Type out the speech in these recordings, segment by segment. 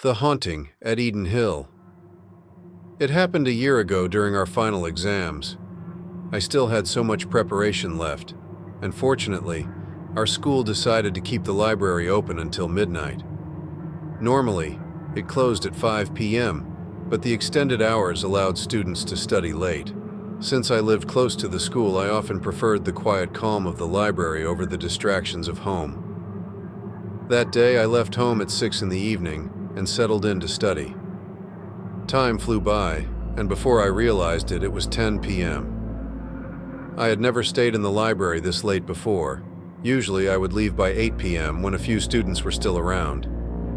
The Haunting at Eden Hill. It happened a year ago during our final exams. I still had so much preparation left, and fortunately, our school decided to keep the library open until midnight. Normally, it closed at 5 p.m., but the extended hours allowed students to study late. Since I lived close to the school, I often preferred the quiet calm of the library over the distractions of home. That day, I left home at 6 in the evening and settled in to study. Time flew by, and before I realized it, it was 10 p.m. I had never stayed in the library this late before. Usually I would leave by 8 p.m. when a few students were still around.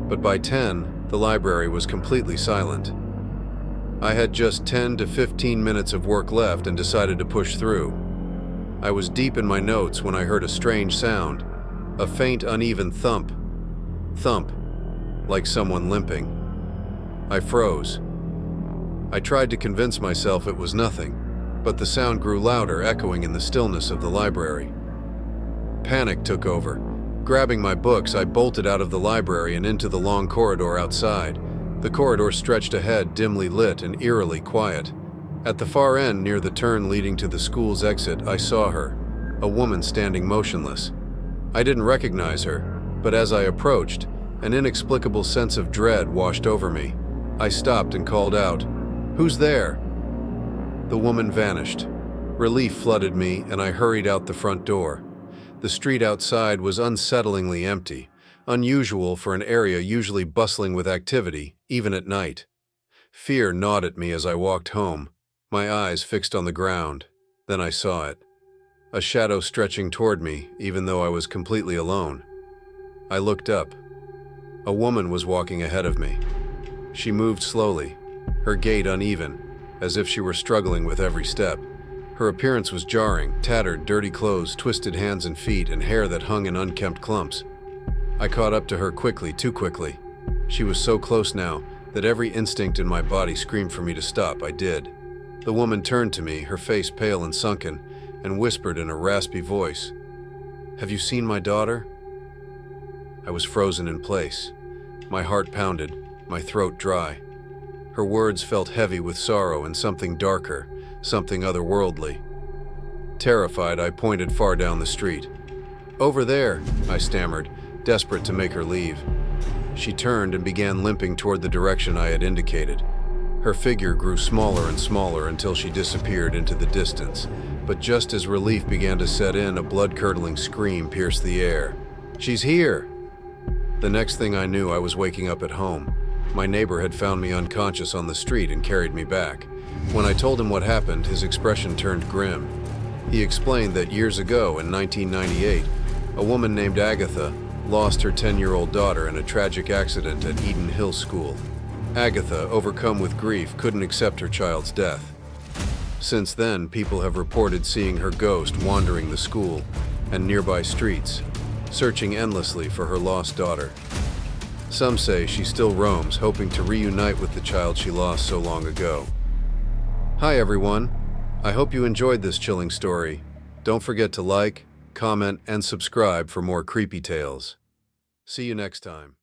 But by 10, the library was completely silent. I had just 10 to 15 minutes of work left and decided to push through. I was deep in my notes when I heard a strange sound, a faint, uneven thump. Thump, like someone limping. I froze. I tried to convince myself it was nothing, but the sound grew louder, echoing in the stillness of the library. Panic took over. Grabbing my books, I bolted out of the library and into the long corridor outside. The corridor stretched ahead, dimly lit and eerily quiet. At the far end, near the turn leading to the school's exit, I saw her, a woman standing motionless. I didn't recognize her, but as I approached, an inexplicable sense of dread washed over me. I stopped and called out, "Who's there?" The woman vanished. Relief flooded me, and I hurried out the front door. The street outside was unsettlingly empty, unusual for an area usually bustling with activity, even at night. Fear gnawed at me as I walked home, my eyes fixed on the ground. Then I saw it. A shadow stretching toward me, even though I was completely alone. I looked up. A woman was walking ahead of me. She moved slowly, her gait uneven, as if she were struggling with every step. Her appearance was jarring, tattered, dirty clothes, twisted hands and feet, and hair that hung in unkempt clumps. I caught up to her quickly, too quickly. She was so close now that every instinct in my body screamed for me to stop. I did. The woman turned to me, her face pale and sunken, and whispered in a raspy voice, "Have you seen my daughter?" I was frozen in place. My heart pounded, my throat dry. Her words felt heavy with sorrow and something darker, something otherworldly. Terrified, I pointed far down the street. "Over there," I stammered, desperate to make her leave. She turned and began limping toward the direction I had indicated. Her figure grew smaller and smaller until she disappeared into the distance. But just as relief began to set in, a blood-curdling scream pierced the air. "She's here!" The next thing I knew, I was waking up at home. My neighbor had found me unconscious on the street and carried me back. When I told him what happened, his expression turned grim. He explained that years ago, in 1998, a woman named Agatha lost her 10-year-old daughter in a tragic accident at Eden Hill School. Agatha, overcome with grief, couldn't accept her child's death. Since then, people have reported seeing her ghost wandering the school and nearby streets, searching endlessly for her lost daughter. Some say she still roams, hoping to reunite with the child she lost so long ago. Hi everyone, I hope you enjoyed this chilling story. Don't forget to like, comment, and subscribe for more creepy tales. See you next time.